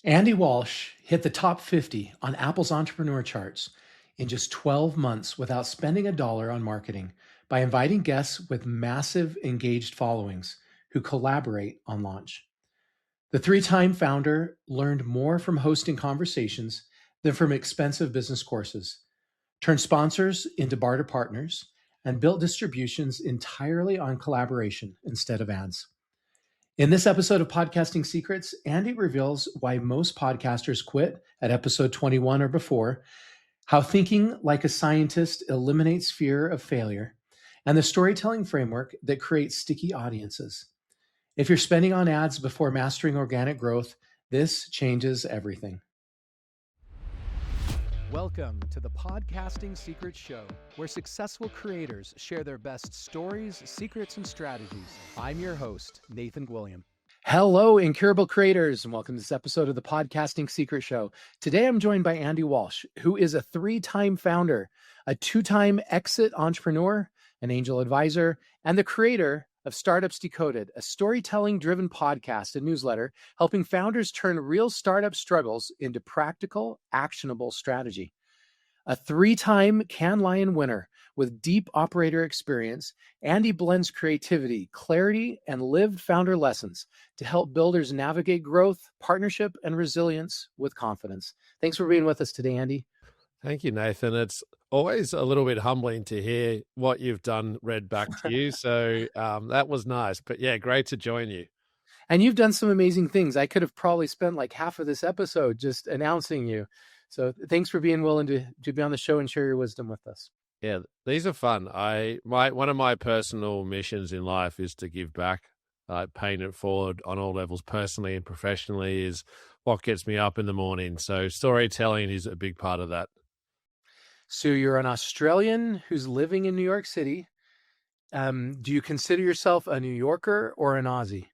Andy Walsh hit the top 50 on Apple's entrepreneur charts in just 12 months without spending a dollar on marketing by inviting guests with massive engaged followings who collaborate on launch. The three-time founder learned more from hosting conversations than from expensive business courses, turned sponsors into barter partners, and built distributions entirely on collaboration instead of ads. In this episode of Podcasting Secrets, Andy reveals why most podcasters quit at episode 21 or before, how thinking like a scientist eliminates fear of failure, and the storytelling framework that creates sticky audiences. If you're spending on ads before mastering organic growth, this changes everything. Welcome to the Podcasting Secrets Show, where successful creators share their best stories, secrets, and strategies. I'm your host, Nathan Gwilliam. Hello, incurable creators, and welcome to this episode of the Podcasting Secret Show. Today, I'm joined by Andy Walsh, who is a three-time founder, a two-time exit entrepreneur, an angel advisor, and the creator of Startups Decoded, a storytelling-driven podcast and newsletter helping founders turn real startup struggles into practical, actionable strategy. A three-time Cannes Lion winner with deep operator experience, Andy blends creativity, clarity, and lived founder lessons to help builders navigate growth, partnership, and resilience with confidence. Thanks for being with us today, Andy. Thank you, Nathan. It's always a little bit humbling to hear what you've done read back to you. So that was nice. But yeah, great to join you. And you've done some amazing things. I could have probably spent like half of this episode just announcing you. So thanks for being willing to be on the show and share your wisdom with us. Yeah, these are fun. One of my personal missions in life is to give back. Paying it forward on all levels, personally and professionally, is what gets me up in the morning. So storytelling is a big part of that. So you're an Australian who's living in New York City. Do you consider yourself a New Yorker or an Aussie?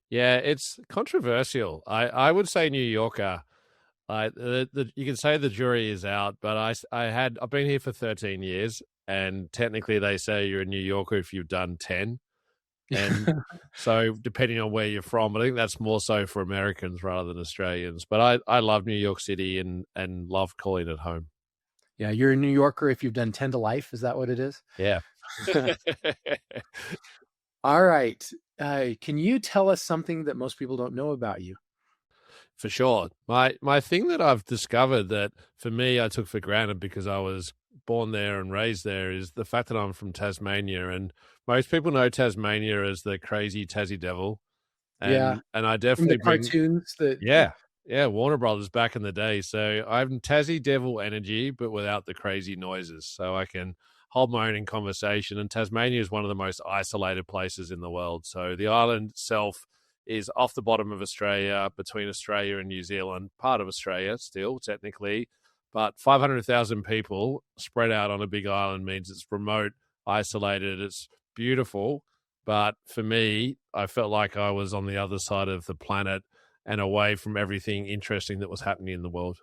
Yeah, it's controversial. I would say New Yorker. You can say the jury is out, but I've been here for 13 years, and technically they say you're a New Yorker if you've done 10. And so depending on where you're from, I think that's more so for Americans rather than Australians. But I love New York City and love calling it home. Yeah, you're a New Yorker if you've done 10 to life. Is that what it is? Yeah. All right. Can you tell us something that most people don't know about you? For sure. My thing that I've discovered that for me I took for granted because I was born there and raised there is the fact that I'm from Tasmania. And most people know Tasmania as the crazy Tassie Devil. And I definitely from the cartoons that Yeah, Warner Brothers back in the day. So I'm Tassie Devil energy, but without the crazy noises. So I can hold my own in conversation. And Tasmania is one of the most isolated places in the world. So the island itself is off the bottom of Australia, between Australia and New Zealand, part of Australia still, technically. But 500,000 people spread out on a big island means it's remote, isolated, it's beautiful. But for me, I felt like I was on the other side of the planet and away from everything interesting that was happening in the world.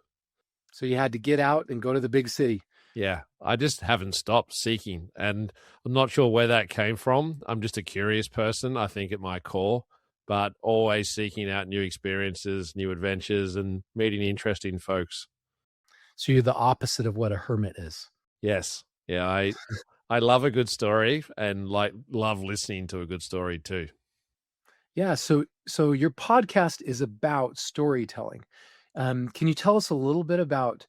So you had to get out and go to the big city. Yeah, I just haven't stopped seeking. And I'm not sure where that came from. I'm just a curious person, I think, at my core, but always seeking out new experiences, new adventures, and meeting interesting folks. So you're the opposite of what a hermit is. Yes. Yeah, I love a good story and love listening to a good story too. Yeah, so your podcast is about storytelling. Can you tell us a little bit about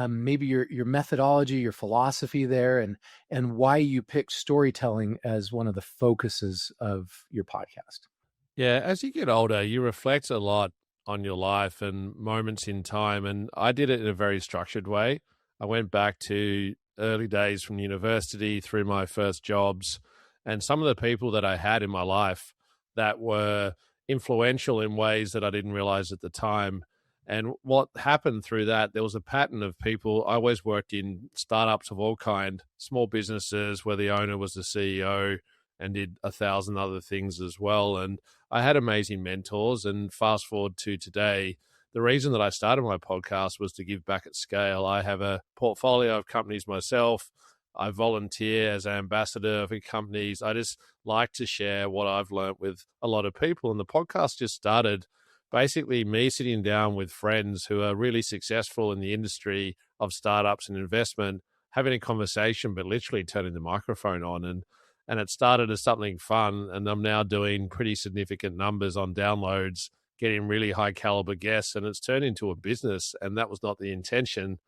maybe your methodology, your philosophy there, and why you picked storytelling as one of the focuses of your podcast? Yeah, as you get older, you reflect a lot on your life and moments in time, and I did it in a very structured way. I went back to early days from university through my first jobs, and some of the people that I had in my life that were influential in ways that I didn't realize at the time. And what happened through that, there was a pattern of people. I always worked in startups of all kind, small businesses where the owner was the CEO and did 1,000 other things as well. And I had amazing mentors. And fast forward to today, the reason that I started my podcast was to give back at scale. I have a portfolio of companies myself. I volunteer as an ambassador for companies. I just like to share what I've learned with a lot of people. And the podcast just started basically me sitting down with friends who are really successful in the industry of startups and investment, having a conversation, but literally turning the microphone on. And it started as something fun. And I'm now doing pretty significant numbers on downloads, getting really high caliber guests, and it's turned into a business. And that was not the intention.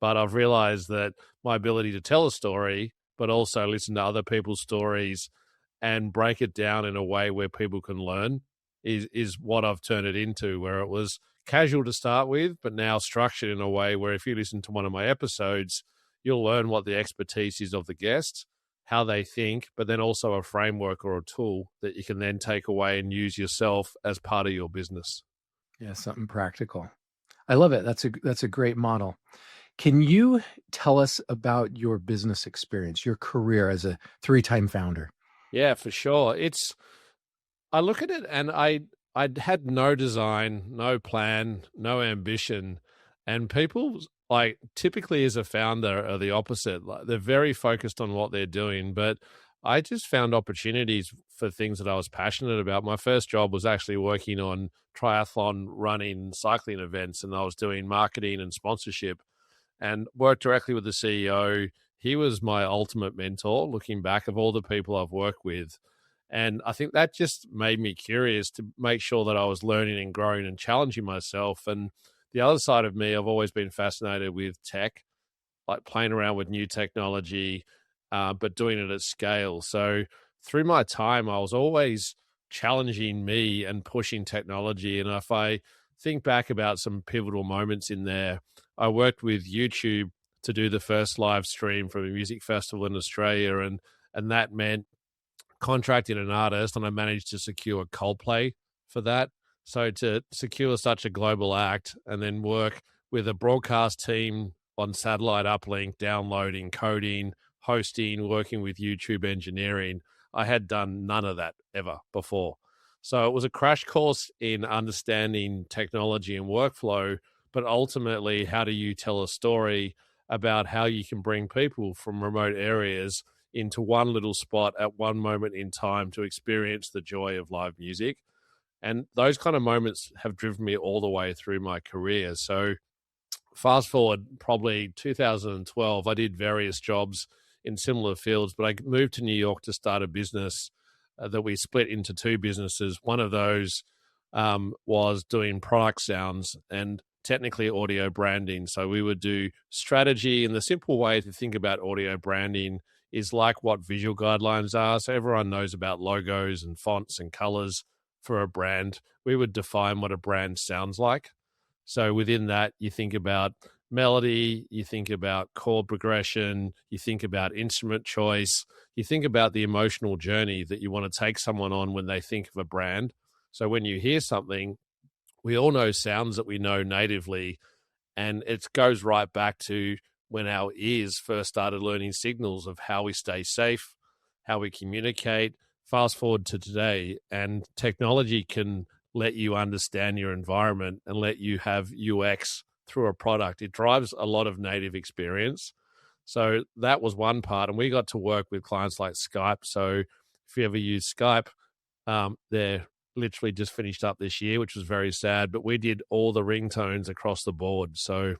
But I've realized that my ability to tell a story, but also listen to other people's stories and break it down in a way where people can learn is what I've turned it into, where it was casual to start with, but now structured in a way where if you listen to one of my episodes, you'll learn what the expertise is of the guests, how they think, but then also a framework or a tool that you can then take away and use yourself as part of your business. Yeah, something practical. I love it. That's a great model. Can you tell us about your business experience, your career as a 3-time founder? Yeah, for sure. I look at it and I had no design, no plan, no ambition. And people, like, typically as a founder are the opposite. Like, they're very focused on what they're doing, but I just found opportunities for things that I was passionate about. My first job was actually working on triathlon running, cycling events, and I was doing marketing and sponsorship and worked directly with the CEO. He was my ultimate mentor, looking back of all the people I've worked with. And I think that just made me curious to make sure that I was learning and growing and challenging myself. And the other side of me, I've always been fascinated with tech, like playing around with new technology, but doing it at scale. So through my time, I was always challenging me and pushing technology. And if I think back about some pivotal moments in there, I worked with YouTube to do the first live stream from a music festival in Australia. And that meant contracting an artist, and I managed to secure Coldplay for that. So to secure such a global act and then work with a broadcast team on satellite uplink, downloading, coding, hosting, working with YouTube engineering, I had done none of that ever before. So it was a crash course in understanding technology and workflow, but ultimately, how do you tell a story about how you can bring people from remote areas into one little spot at one moment in time to experience the joy of live music? And those kind of moments have driven me all the way through my career. So fast forward probably 2012, I did various jobs in similar fields, but I moved to New York to start a business that we split into 2 businesses. One of those was doing product sounds and technically audio branding. So we would do strategy, and the simple way to think about audio branding is like what visual guidelines are. So everyone knows about logos and fonts and colors for a brand. We would define what a brand sounds like. So within that, you think about melody, you think about chord progression, you think about instrument choice, you think about the emotional journey that you want to take someone on when they think of a brand. So when you hear something, we all know sounds that we know natively, and it goes right back to when our ears first started learning signals of how we stay safe, how we communicate. Fast forward to today, and technology can let you understand your environment and let you have UX through a product. It drives a lot of native experience. So that was one part. And we got to work with clients like Skype. So if you ever use Skype, they're literally just finished up this year, which was very sad, but we did all the ringtones across the board. So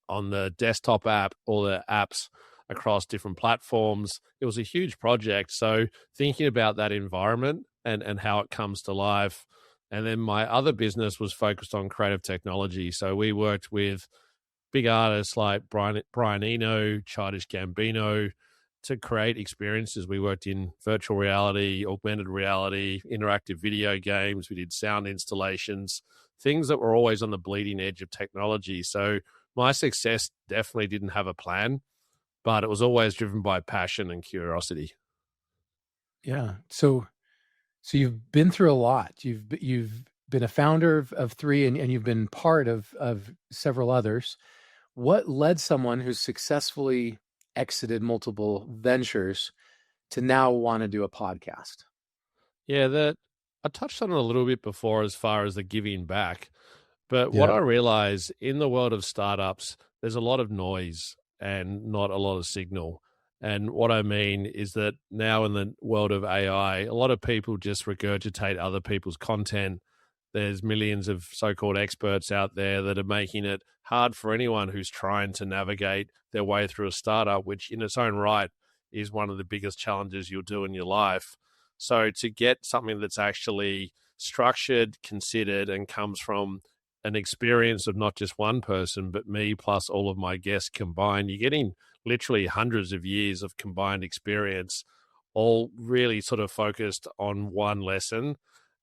on the desktop app, all the apps across different platforms, it was a huge project. So thinking about that environment and how it comes to life. And then my other business was focused on creative technology. So we worked with big artists like Brian Eno, Childish Gambino, to create experiences. We worked in virtual reality, augmented reality, interactive video games. We did sound installations, things that were always on the bleeding edge of technology. So my success definitely didn't have a plan, but it was always driven by passion and curiosity. Yeah. So you've been through a lot. You've been a founder of 3, and you've been part of several others. What led someone who's successfully exited multiple ventures to now want to do a podcast? Yeah, I touched on it a little bit before as far as the giving back. But what Yeah. I realize in the world of startups, there's a lot of noise and not a lot of signal. And what I mean is that now in the world of AI, a lot of people just regurgitate other people's content. there's millions of so-called experts out there that are making it hard for anyone who's trying to navigate their way through a startup, which in its own right is one of the biggest challenges you'll do in your life. So to get something that's actually structured, considered, and comes from an experience of not just one person, but me plus all of my guests combined, you're getting literally hundreds of years of combined experience, all really sort of focused on one lesson.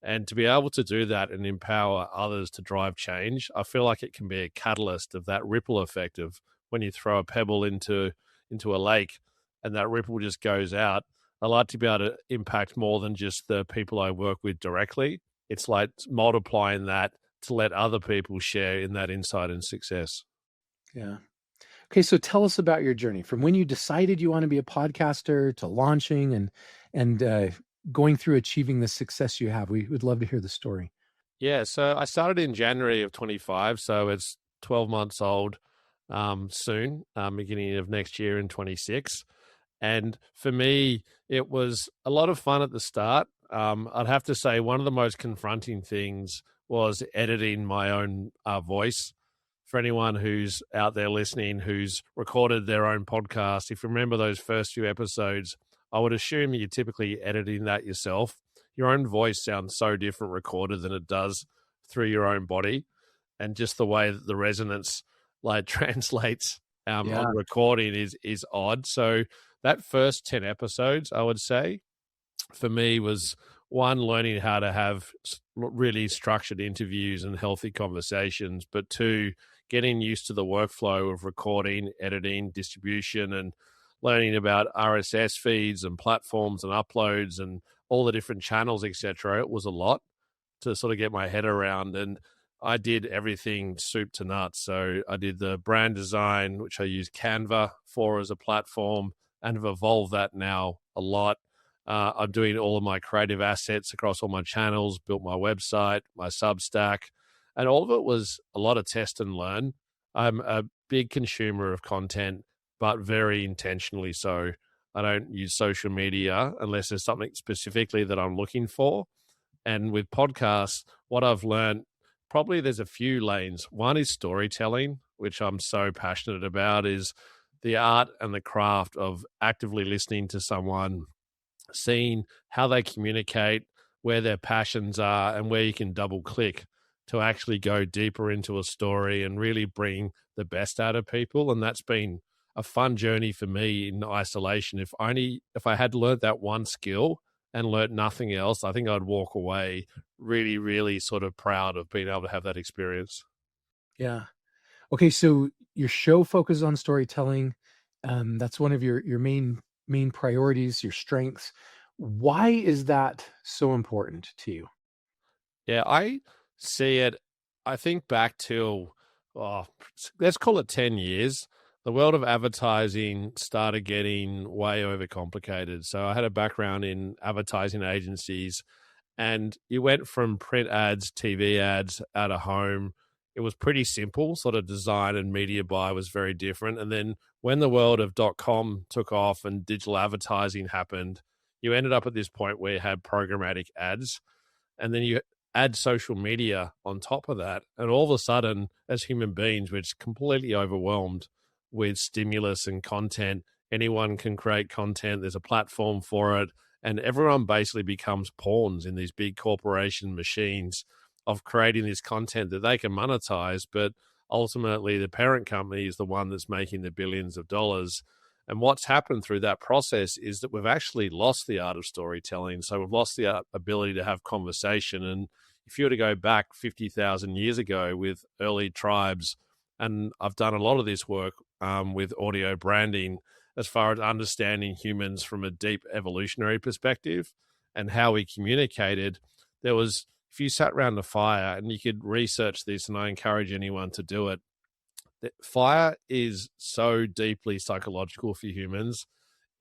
And to be able to do that and empower others to drive change, I feel like it can be a catalyst of that ripple effect of when you throw a pebble into a lake and that ripple just goes out. I like to be able to impact more than just the people I work with directly. It's like multiplying that to let other people share in that insight and success. Yeah. Okay, so tell us about your journey from when you decided you want to be a podcaster to launching and going through achieving the success you have. We would love to hear the story. Yeah, so I started in January of 25, so it's 12 months old soon, beginning of next year in 26. And for me, it was a lot of fun at the start. I'd have to say one of the most confronting things was editing my own voice. For anyone who's out there listening, who's recorded their own podcast, if you remember those first few episodes, I would assume you're typically editing that yourself. Your own voice sounds so different recorded than it does through your own body. And just the way that the resonance like translates on the recording is odd. So that first 10 episodes, I would say, for me was one, learning how to have really structured interviews and healthy conversations, but two, getting used to the workflow of recording, editing, distribution, and learning about RSS feeds and platforms and uploads and all the different channels, etc. It was a lot to sort of get my head around. And I did everything soup to nuts. So I did the brand design, which I use Canva for as a platform, and have evolved that now a lot. I'm doing all of my creative assets across all my channels, built my website, my Substack, and all of it was a lot of test and learn. I'm a big consumer of content, but very intentionally so. I don't use social media unless there's something specifically that I'm looking for. And with podcasts, what I've learned, probably there's a few lanes. One is storytelling, which I'm so passionate about, is the art and the craft of actively listening to someone, seeing how they communicate, where their passions are, and where you can double click to actually go deeper into a story and really bring the best out of people. And that's been a fun journey for me in isolation. If I had learned that one skill and learnt nothing else, I think I'd walk away really, really sort of proud of being able to have that experience. Yeah. Okay, so your show focuses on storytelling. That's one of your main priorities, your strengths. Why is that so important to you? Yeah, I see it. I think back to, let's call it 10 years. The world of advertising started getting way overcomplicated. So I had a background in advertising agencies, and you went from print ads, TV ads, out of home. It was pretty simple, sort of design and media buy was very different. And then when the world of .com took off and digital advertising happened, you ended up at this point where you had programmatic ads, and then you add social media on top of that. And all of a sudden, as human beings, we're just completely overwhelmed with stimulus and content. Anyone can create content. There's a platform for it. And everyone basically becomes pawns in these big corporation machines of creating this content that they can monetize. But ultimately, the parent company is the one that's making the billions of dollars. And what's happened through that process is that we've actually lost the art of storytelling. So we've lost the ability to have conversation. And if you were to go back 50,000 years ago with early tribes, and I've done a lot of this work with audio branding as far as understanding humans from a deep evolutionary perspective and how we communicated, there was, if you sat around the fire, and you could research this, and I encourage anyone to do it, fire is so deeply psychological for humans.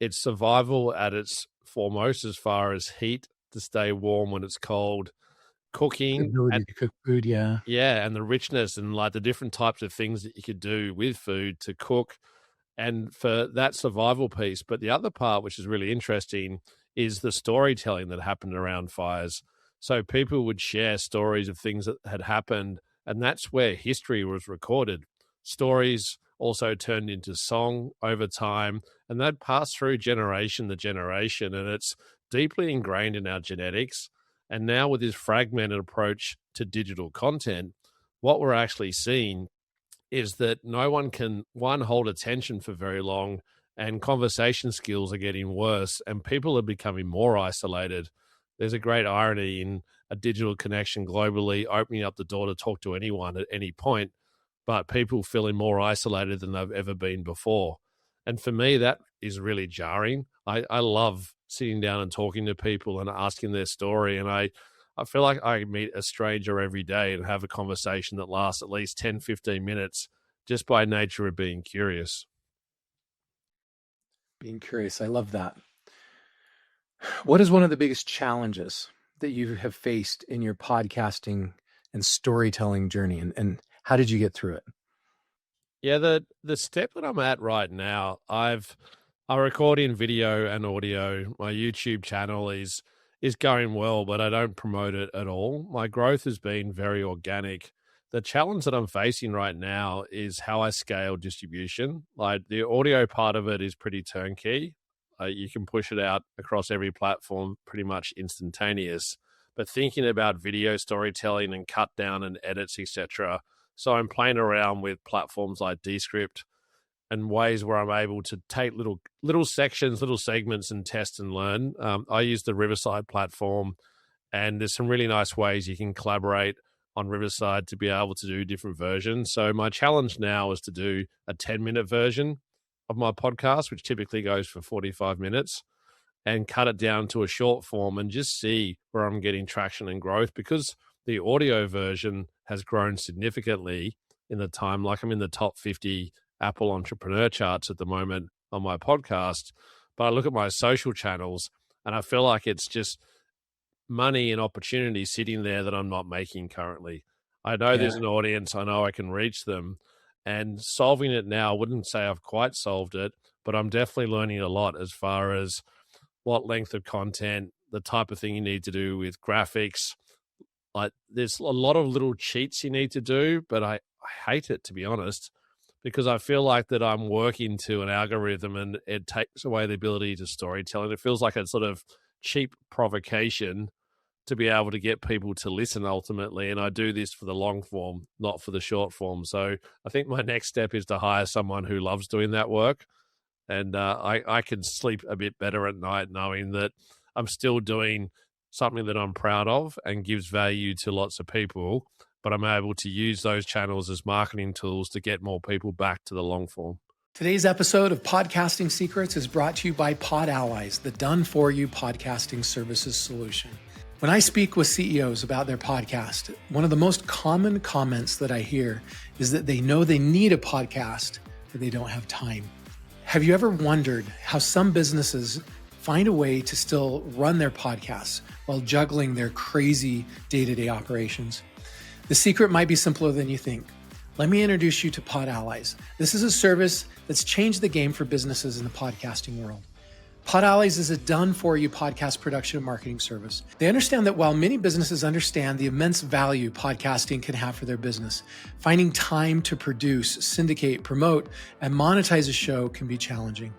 It's survival at its foremost as far as heat to stay warm when it's cold, cooking, Ability to cook food, yeah. yeah, and the richness and like the different types of things that you could do with food to cook, and for that survival piece. But the other part, which is really interesting, is the storytelling that happened around fires. So people would share stories of things that had happened, and that's where history was recorded. Stories also turned into song over time, and that passed through generation to generation, and it's deeply ingrained in our genetics. And now, with this fragmented approach to digital content, what we're actually seeing is that no one can, one, hold attention for very long, and conversation skills are getting worse, and people are becoming more isolated. There's a great irony in a digital connection globally opening up the door to talk to anyone at any point, but people feeling more isolated than they've ever been before. And for me, that is really jarring. I love sitting down and talking to people and asking their story. And I feel like I meet a stranger every day and have a conversation that lasts at least 10, 15 minutes just by nature of being curious. Being curious. I love that. What is one of the biggest challenges that you have faced in your podcasting and storytelling journey? And how did you get through it? Yeah, the step that I'm at right now, I record in video and audio. My YouTube channel is going well, but I don't promote it at all. My growth has been very organic. The challenge that I'm facing right now is how I scale distribution. Like the audio part of it is pretty turnkey. You can push it out across every platform pretty much instantaneous. But thinking about video storytelling and cut down and edits, etc. So I'm playing around with platforms like Descript and ways where I'm able to take little sections, little segments and test and learn. I use the Riverside platform, and there's some really nice ways you can collaborate on Riverside to be able to do different versions. So my challenge now is to do a 10-minute version of my podcast, which typically goes for 45 minutes, and cut it down to a short form and just see where I'm getting traction and growth, because the audio version has grown significantly in the time. Like I'm in the top 50 Apple entrepreneur charts at the moment on my podcast, but I look at my social channels and I feel like it's just money and opportunity sitting there that I'm not making currently. I know there's an audience, I know I can reach them, and solving it now, I wouldn't say I've quite solved it, but I'm definitely learning a lot as far as what length of content, the type of thing you need to do with graphics. Like there's a lot of little cheats you need to do, but I hate it, to be honest, because I feel like that I'm working to an algorithm and it takes away the ability to storytell. And it feels like a sort of cheap provocation to be able to get people to listen ultimately. And I do this for the long form, not for the short form. So I think my next step is to hire someone who loves doing that work. And I can sleep a bit better at night knowing that I'm still doing something that I'm proud of and gives value to lots of people, but I'm able to use those channels as marketing tools to get more people back to the long form. Today's episode of Podcasting Secrets is brought to you by Pod Allies, the done-for-you podcasting services solution. When I speak with CEOs about their podcast, one of the most common comments that I hear is that they know they need a podcast, but they don't have time. Have you ever wondered how some businesses find a way to still run their podcasts while juggling their crazy day-to-day operations? The secret might be simpler than you think. Let me introduce you to Pod Allies. This is a service that's changed the game for businesses in the podcasting world. Pod Allies is a done-for-you podcast production and marketing service. They understand that while many businesses understand the immense value podcasting can have for their business, finding time to produce, syndicate, promote, and monetize a show can be challenging.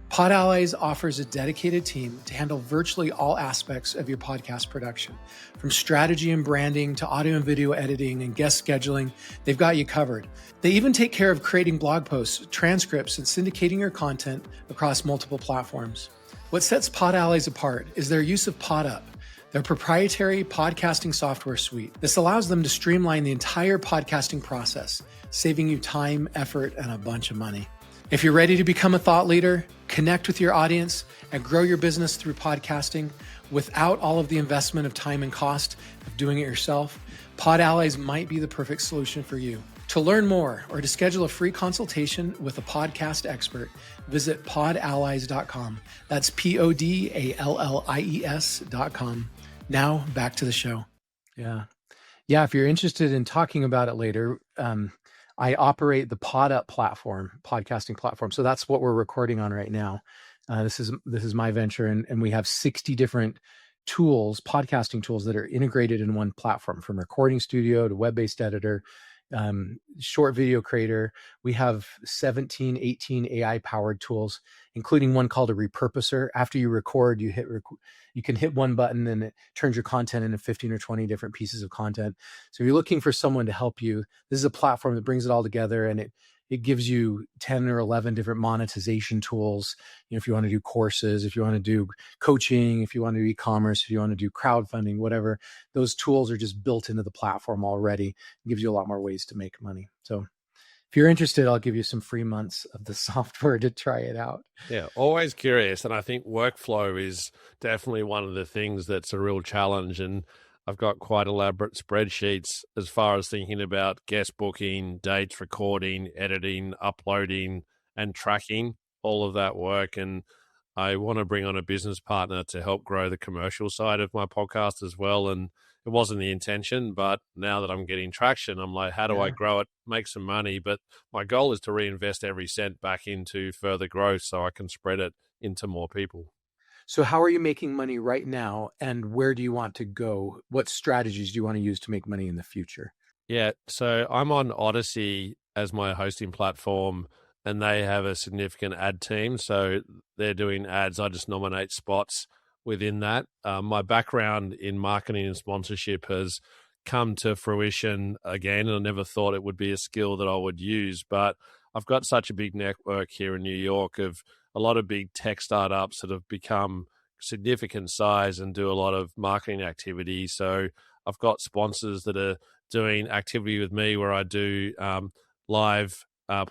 Pod Allies offers a dedicated team to handle virtually all aspects of your podcast production. From strategy and branding to audio and video editing and guest scheduling, they've got you covered. They even take care of creating blog posts, transcripts, and syndicating your content across multiple platforms. What sets Pod Allies apart is their use of PodUp, their proprietary podcasting software suite. This allows them to streamline the entire podcasting process, saving you time, effort, and a bunch of money. If you're ready to become a thought leader, connect with your audience, and grow your business through podcasting without all of the investment of time and cost of doing it yourself, Pod Allies might be the perfect solution for you. To learn more or to schedule a free consultation with a podcast expert, visit podallies.com. That's podallies.com. Now back to the show. Yeah. If you're interested in talking about it later, I operate the PodUp platform, podcasting platform. So that's what we're recording on right now. This is my venture, and we have 60 different tools, podcasting tools that are integrated in one platform, from recording studio to web-based editor, short video creator. We have 17, 18 AI powered tools, including one called a repurposer. After you record, you can hit one button and it turns your content into 15 or 20 different pieces of content. So if you're looking for someone to help you, this is a platform that brings it all together, and it gives you 10 or 11 different monetization tools. If you want to do courses, if you want to do coaching, if you want to do e-commerce, if you want to do crowdfunding, whatever, those tools are just built into the platform already. It gives you a lot more ways to make money. So if you're interested, I'll give you some free months of the software to try it out. Yeah, always curious. And I think workflow is definitely one of the things that's a real challenge. And I've got quite elaborate spreadsheets as far as thinking about guest booking, dates, recording, editing, uploading, and tracking all of that work. And I want to bring on a business partner to help grow the commercial side of my podcast as well. And it wasn't the intention, but now that I'm getting traction, I'm like, how do I grow it, make some money? But my goal is to reinvest every cent back into further growth so I can spread it into more people. So how are you making money right now, and where do you want to go? What strategies do you want to use to make money in the future? Yeah, so I'm on Odyssey as my hosting platform, and they have a significant ad team. So they're doing ads. I just nominate spots within that. My background in marketing and sponsorship has come to fruition again, and I never thought it would be a skill that I would use. But I've got such a big network here in New York of a lot of big tech startups that have become significant size and do a lot of marketing activity. So I've got sponsors that are doing activity with me where I do live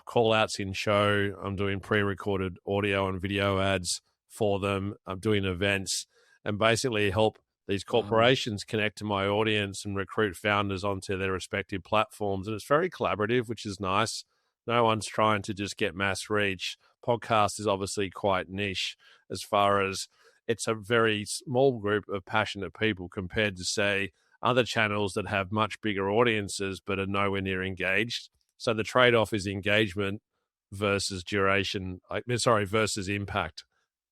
call outs in show. I'm doing pre-recorded audio and video ads for them. I'm doing events and basically help these corporations connect to my audience and recruit founders onto their respective platforms. And it's very collaborative, which is nice. No one's trying to just get mass reach. Podcast is obviously quite niche as far as it's a very small group of passionate people compared to, say, other channels that have much bigger audiences but are nowhere near engaged. So the trade-off is engagement versus duration, versus impact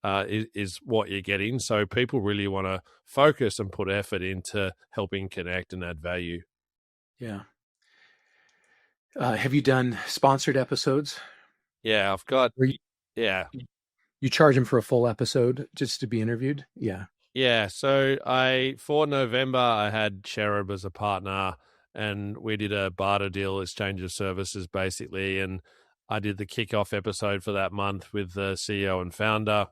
is what you're getting. So people really want to focus and put effort into helping connect and add value. Yeah. Have you done sponsored episodes? Yeah, I've got, yeah. You charge them for a full episode just to be interviewed? Yeah. Yeah, so for November, I had Cherub as a partner, and we did a barter deal, exchange of services, basically. And I did the kickoff episode for that month with the CEO and founder,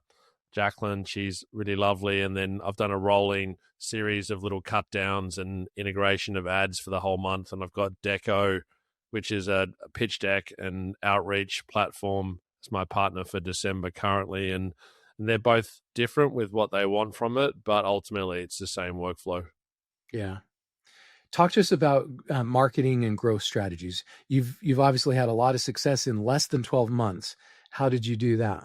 Jacqueline. She's really lovely. And then I've done a rolling series of little cut downs and integration of ads for the whole month. And I've got Deco, which is a pitch deck and outreach platform, as my partner for December currently. And they're both different with what they want from it, but ultimately it's the same workflow. Yeah. Talk to us about marketing and growth strategies. You've obviously had a lot of success in less than 12 months. How did you do that?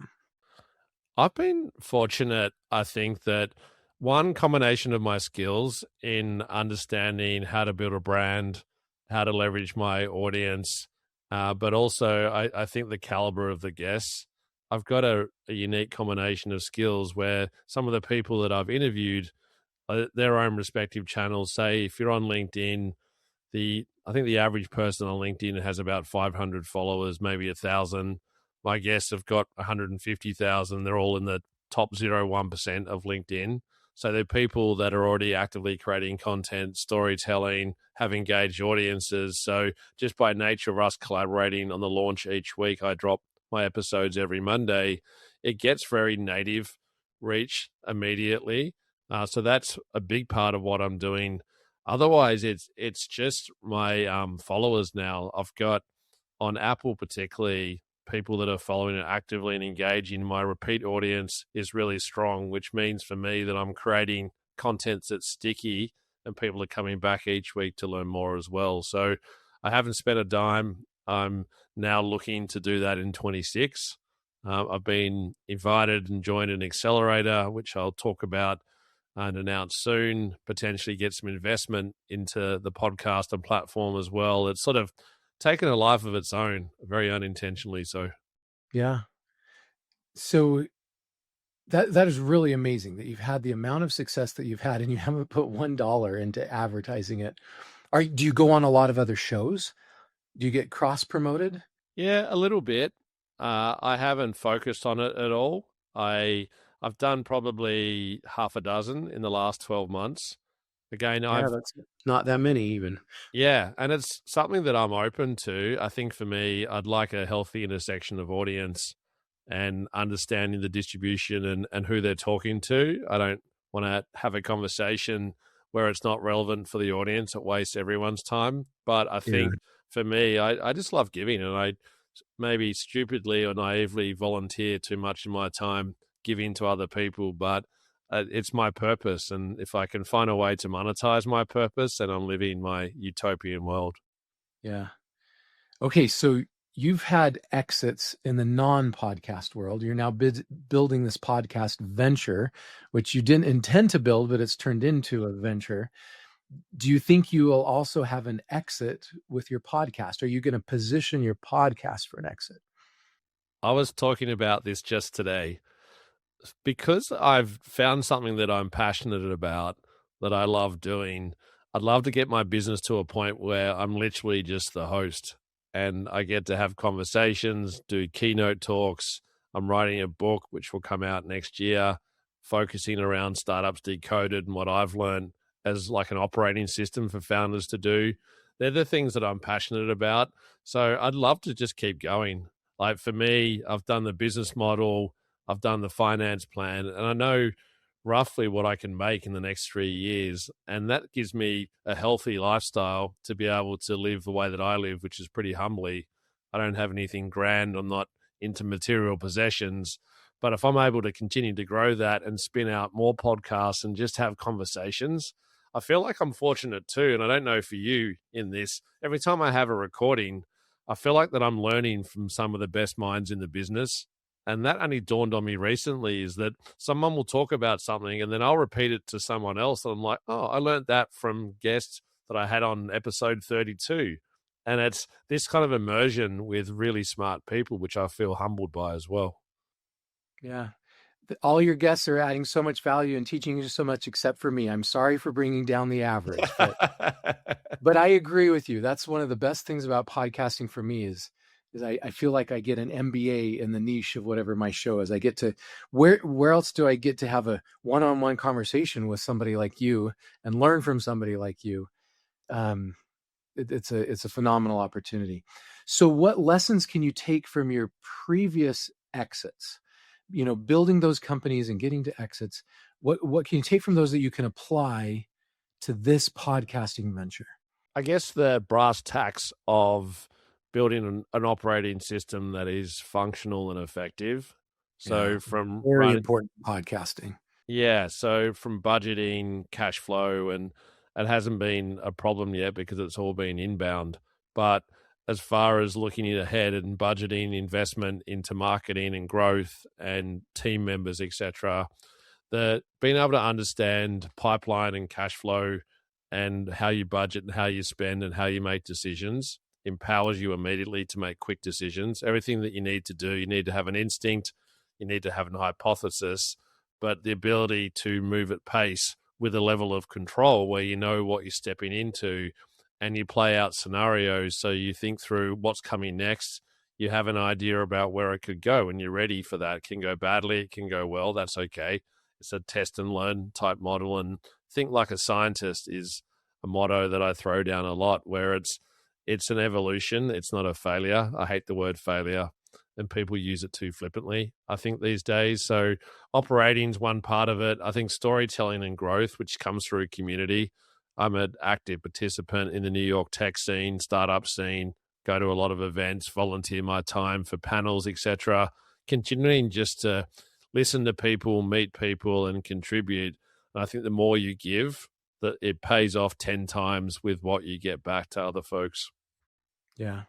I've been fortunate, I think, that one combination of my skills in understanding how to build a brand, how to leverage my audience, but also I think the caliber of the guests. I've got a unique combination of skills where some of the people that I've interviewed, their own respective channels, say if you're on LinkedIn, I think the average person on LinkedIn has about 500 followers, maybe 1,000. My guests have got 150,000. They're all in the top 0.1% of LinkedIn. So they're people that are already actively creating content, storytelling, have engaged audiences. So just by nature of us collaborating on the launch each week, I drop my episodes every Monday. It gets very native reach immediately. So that's a big part of what I'm doing. Otherwise, it's just my followers now. I've got on Apple particularly people that are following it actively and engaging. My repeat audience is really strong, which means for me that I'm creating content that's sticky and people are coming back each week to learn more as well. So I haven't spent a dime. I'm now looking to do that in 26. I've been invited and joined an accelerator, which I'll talk about and announce soon, potentially get some investment into the podcast and platform as well. It's sort of taken a life of its own, very unintentionally so. Yeah. So That is really amazing that you've had the amount of success that you've had and you haven't put $1 into advertising it. Do you go on a lot of other shows? Do you get cross promoted? Yeah, a little bit. I haven't focused on it at all. I've done probably half a dozen in the last 12 months. Again, Yeah, that's not that many even. yeah, and it's something that I'm open to. I think for me, I'd like a healthy intersection of audience and understanding the distribution and who they're talking to. I don't want to have a conversation where it's not relevant for the audience. It wastes everyone's time. But I Yeah. think for me, I just love giving, and I maybe stupidly or naively volunteer too much of my time giving to other people, but it's my purpose. And if I can find a way to monetize my purpose, then I'm living my utopian world. Yeah. Okay, so you've had exits in the non-podcast world. You're now building this podcast venture, which you didn't intend to build, but it's turned into a venture. Do you think you will also have an exit with your podcast? Are you going to position your podcast for an exit? I was talking about this just today. Because I've found something that I'm passionate about, that I love doing, I'd love to get my business to a point where I'm literally just the host and I get to have conversations, do keynote talks. I'm writing a book which will come out next year, focusing around Startups Decoded and what I've learned as like an operating system for founders to do. They're the things that I'm passionate about. So I'd love to just keep going. Like for me, I've done the business model, I've done the finance plan, and I know roughly what I can make in the next 3 years. And that gives me a healthy lifestyle to be able to live the way that I live, which is pretty humbly. I don't have anything grand. I'm not into material possessions. But if I'm able to continue to grow that and spin out more podcasts and just have conversations, I feel like I'm fortunate too. And I don't know for you in this, every time I have a recording, I feel like that I'm learning from some of the best minds in the business. And that only dawned on me recently, is that someone will talk about something and then I'll repeat it to someone else. And I'm like, oh, I learned that from guests that I had on episode 32. And it's this kind of immersion with really smart people, which I feel humbled by as well. Yeah. All your guests are adding so much value and teaching you so much, except for me. I'm sorry for bringing down the average, but I agree with you. That's one of the best things about podcasting for me is I feel like I get an MBA in the niche of whatever my show is. I get to, where else do I get to have a one-on-one conversation with somebody like you and learn from somebody like you? It's a phenomenal opportunity. So what lessons can you take from your previous exits? Building those companies and getting to exits, what can you take from those that you can apply to this podcasting venture? I guess the brass tacks of building an operating system that is functional and effective. So Yeah, from very important podcasting. yeah, so from budgeting, cash flow, and it hasn't been a problem yet because it's all been inbound. But as far as looking ahead and budgeting investment into marketing and growth and team members, etc., the being able to understand pipeline and cash flow and how you budget and how you spend and how you make decisions empowers you immediately to make quick decisions. Everything that you need to do, you need to have an instinct, you need to have an hypothesis, but the ability to move at pace with a level of control where you know what you're stepping into and you play out scenarios. So you think through what's coming next. You have an idea about where it could go and you're ready for that. It can go badly, it can go well. That's okay. It's a test and learn type model. And think like a scientist is a motto that I throw down a lot, where it's an evolution. It's not a failure. I hate the word failure, and people use it too flippantly, I think, these days. So operating's one part of it. I think storytelling and growth, which comes through community. I'm an active participant in the New York tech scene, startup scene, go to a lot of events, volunteer my time for panels, etc. Continuing just to listen to people, meet people, and contribute. And I think the more you give, that it pays off 10 times with what you get back to other folks. Yeah.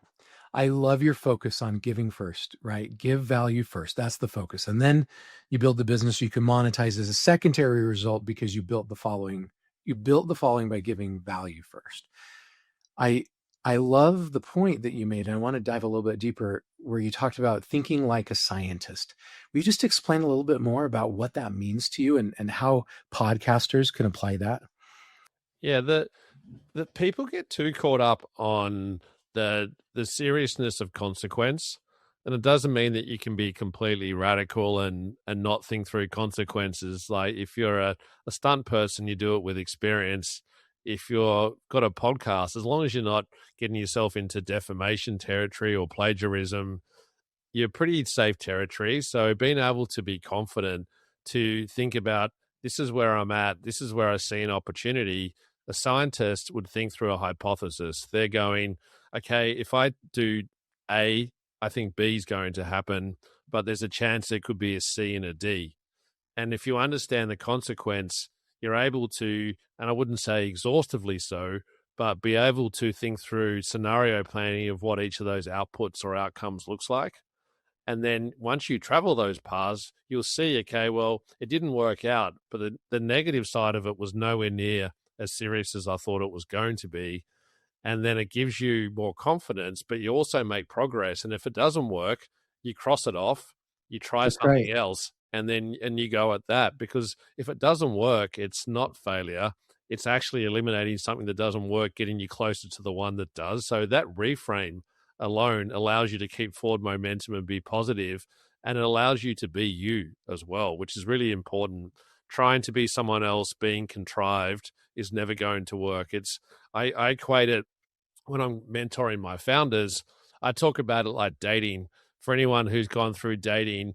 I love your focus on giving first, right? Give value first. That's the focus. And then you build the business you can monetize as a secondary result because you built the following. You built the following by giving value first. I love the point that you made, and I want to dive a little bit deeper. where you talked about thinking like a scientist. Will you just explain a little bit more about what that means to you and how podcasters can apply that? Yeah, the people get too caught up on the seriousness of consequence, and it doesn't mean that you can be completely radical and not think through consequences. Like if you're a stunt person, you do it with experience. If you're got a podcast, as long as you're not getting yourself into defamation territory or plagiarism, you're pretty safe territory. So being able to be confident to think about, this is where I'm at, this is where I see an opportunity. A scientist would think through a hypothesis. They're going, okay, if I do A, I think B is going to happen, but there's a chance there could be a C and a D. And if you understand the consequence, you're able to, and I wouldn't say exhaustively so, but be able to think through scenario planning of what each of those outputs or outcomes looks like. And then once you travel those paths, you'll see, okay, well, it didn't work out, but the negative side of it was nowhere near as serious as I thought it was going to be. And then it gives you more confidence, but you also make progress. And if it doesn't work, you cross it off, you try That's something great. else, and you go at that. Because if it doesn't work, it's not failure. It's actually eliminating something that doesn't work, getting you closer to the one that does. So that reframe alone allows you to keep forward momentum and be positive, and it allows you to be you as well, which is really important. Trying to be someone else, being contrived, is never going to work. I equate it when I'm mentoring my founders. I talk about it like dating. For anyone who's gone through dating,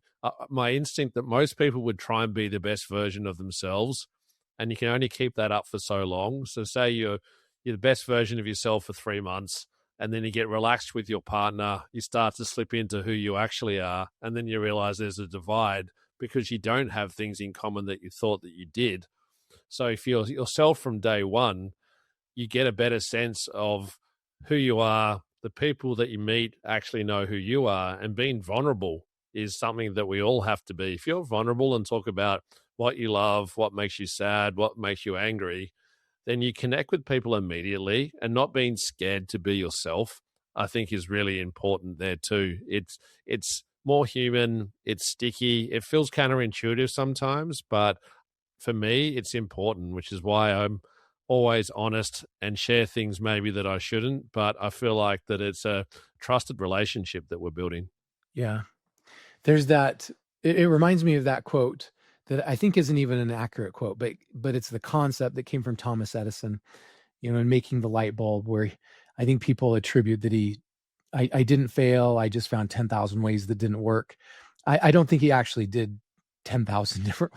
my instinct that most people would try and be the best version of themselves, and you can only keep that up for so long. So say you're the best version of yourself for 3 months, and then you get relaxed with your partner, you start to slip into who you actually are, and then you realize there's a divide because you don't have things in common that you thought that you did. So if you're yourself from day one, you get a better sense of who you are. The people that you meet actually know who you are, and being vulnerable is something that we all have to be. If you're vulnerable and talk about what you love, what makes you sad, what makes you angry, then you connect with people immediately, and not being scared to be yourself, I think is really important there too. It's more human, it's sticky, it feels counterintuitive sometimes, but for me, it's important, which is why I'm always honest and share things maybe that I shouldn't, but I feel like that it's a trusted relationship that we're building. Yeah. There's that. It reminds me of that quote that I think isn't even an accurate quote, but it's the concept that came from Thomas Edison, in making the light bulb, where I think people attribute that I didn't fail. I just found 10,000 ways that didn't work. I don't think he actually did 10,000 different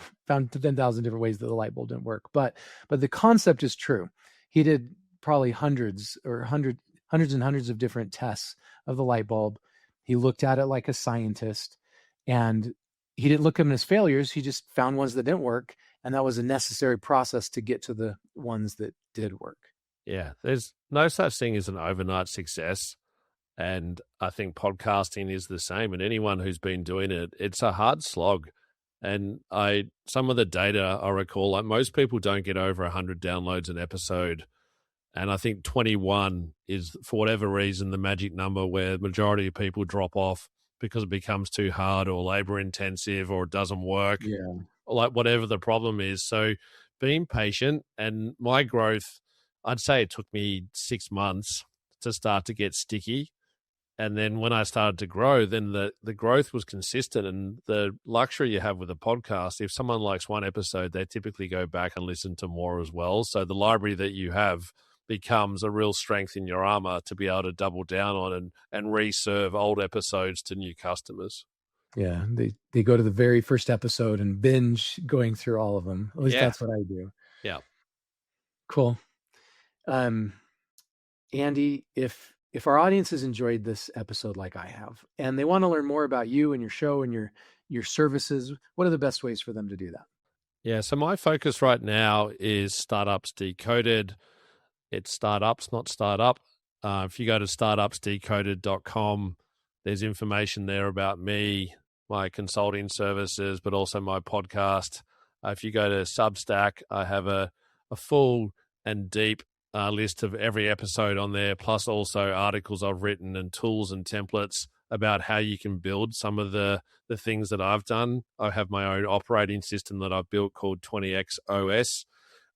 ways that the light bulb didn't work. But the concept is true. He did probably hundreds and hundreds of different tests of the light bulb. He looked at it like a scientist, and he didn't look at them as failures. He just found ones that didn't work, and that was a necessary process to get to the ones that did work. Yeah, there's no such thing as an overnight success. And I think podcasting is the same. And anyone who's been doing it, it's a hard slog. And some of the data I recall, like most people don't get over 100 downloads an episode. And I think 21 is, for whatever reason, the magic number where the majority of people drop off because it becomes too hard or labor intensive or it doesn't work, Yeah. or like whatever the problem is. So being patient, and my growth, I'd say it took me 6 months to start to get sticky. And then when I started to grow, then the growth was consistent. And the luxury you have with a podcast, if someone likes one episode, they typically go back and listen to more as well. So the library that you have becomes a real strength in your armor to be able to double down on and reserve old episodes to new customers. Yeah. They go to the very first episode and binge going through all of them. At least Yeah. that's what I do. Yeah. Cool. Andy, if our audience has enjoyed this episode like I have, and they want to learn more about you and your show and your services, what are the best ways for them to do that? Yeah. So my focus right now is Startups Decoded. It's startups, not startup. If you go to startupsdecoded.com, there's information there about me, my consulting services, but also my podcast. If you go to Substack, I have a full and deep list of every episode on there, plus also articles I've written and tools and templates about how you can build some of the things that I've done. I have my own operating system that I've built called 20X OS,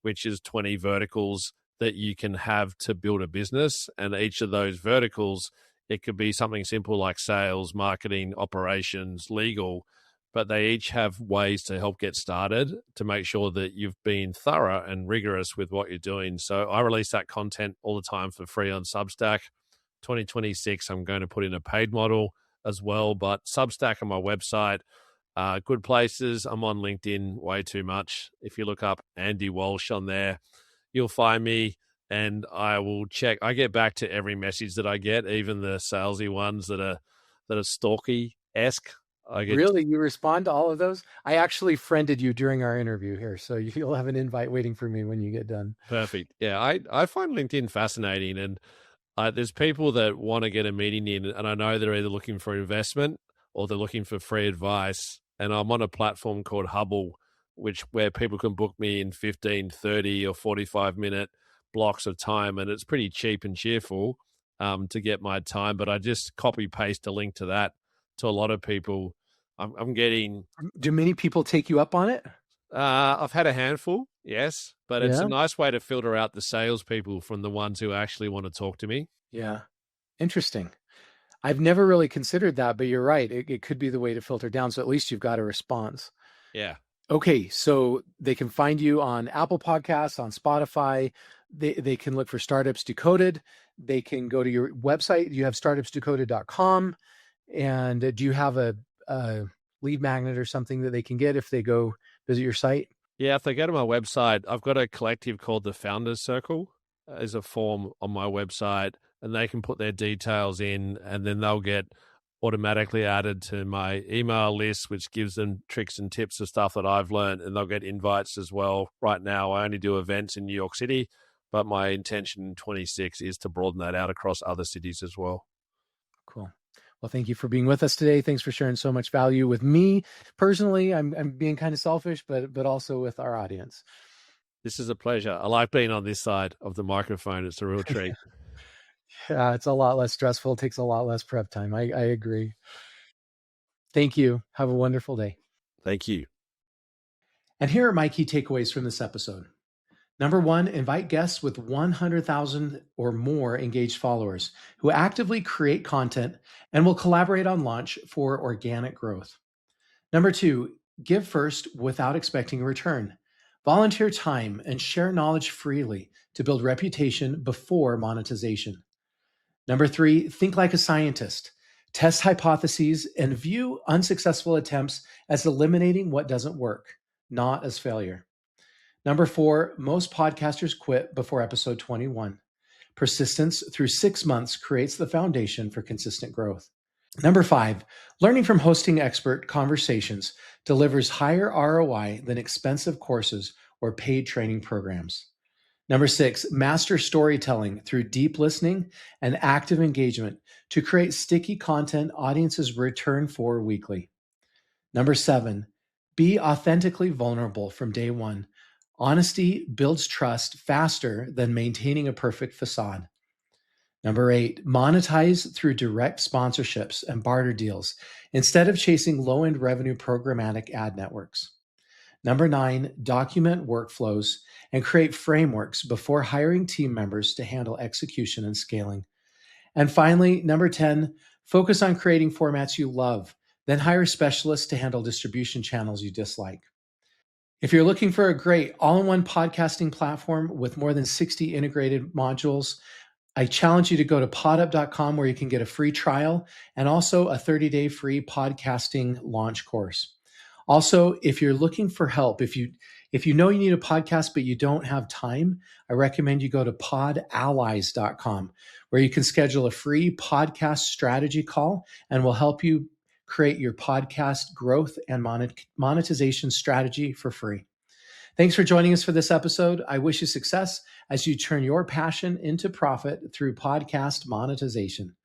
which is 20 verticals that you can have to build a business. And each of those verticals, it could be something simple like sales, marketing, operations, legal, but they each have ways to help get started to make sure that you've been thorough and rigorous with what you're doing. So I release that content all the time for free on Substack. 2026, I'm going to put in a paid model as well, but Substack on my website, good places. I'm on LinkedIn way too much. If you look up Andy Walsh on there, you'll find me, and I will check. I get back to every message that I get, even the salesy ones that are stalky-esque. Really? You respond to all of those? I actually friended you during our interview here, so you'll have an invite waiting for me when you get done. Perfect. Yeah, I find LinkedIn fascinating, and there's people that want to get a meeting in, and I know they're either looking for investment or they're looking for free advice. And I'm on a platform called Hubble, where people can book me in 15, 30 or 45-minute blocks of time, and it's pretty cheap and cheerful to get my time. But I just copy paste a link to that to a lot of people. I'm getting. Do many people take you up on it? I've had a handful, yes, but it's a nice way to filter out the salespeople from the ones who actually want to talk to me. Yeah, interesting. I've never really considered that, but you're right. It could be the way to filter down. So at least you've got a response. Yeah. Okay, so they can find you on Apple Podcasts, on Spotify. They can look for Startups Decoded. They can go to your website. You have startupsdecoded.com. And do you have a lead magnet or something that they can get if they go visit your site? Yeah, if they go to my website, I've got a collective called the Founders Circle. There's a form on my website, and they can put their details in, and then they'll get automatically added to my email list, which gives them tricks and tips of stuff that I've learned, and they'll get invites as well. Right now, I only do events in New York City, but my intention in 26 is to broaden that out across other cities as well. Cool. Well, thank you for being with us today. Thanks for sharing so much value with me. Personally, I'm being kind of selfish, but also with our audience. This is a pleasure. I like being on this side of the microphone. It's a real treat. Yeah, it's a lot less stressful. It takes a lot less prep time. I agree. Thank you. Have a wonderful day. Thank you. And here are my key takeaways from this episode. Number 1, invite guests with 100,000 or more engaged followers who actively create content and will collaborate on launch for organic growth. Number 2, give first without expecting a return. Volunteer time and share knowledge freely to build reputation before monetization. Number 3, think like a scientist. Test hypotheses and view unsuccessful attempts as eliminating what doesn't work, not as failure. Number 4, most podcasters quit before episode 21. Persistence through 6 months creates the foundation for consistent growth. Number 5, learning from hosting expert conversations delivers higher ROI than expensive courses or paid training programs. Number 6, master storytelling through deep listening and active engagement to create sticky content audiences return for weekly. Number 7, be authentically vulnerable from day one. Honesty builds trust faster than maintaining a perfect facade. Number 8, monetize through direct sponsorships and barter deals instead of chasing low-end revenue programmatic ad networks. Number 9, document workflows and create frameworks before hiring team members to handle execution and scaling. And finally, number 10, focus on creating formats you love, then hire specialists to handle distribution channels you dislike. If you're looking for a great all-in-one podcasting platform with more than 60 integrated modules, I challenge you to go to podup.com where you can get a free trial and also a 30-day free podcasting launch course. Also, if you're looking for help, if you know you need a podcast but you don't have time, I recommend you go to podallies.com where you can schedule a free podcast strategy call and we'll help you create your podcast growth and monetization strategy for free. Thanks for joining us for this episode. I wish you success as you turn your passion into profit through podcast monetization.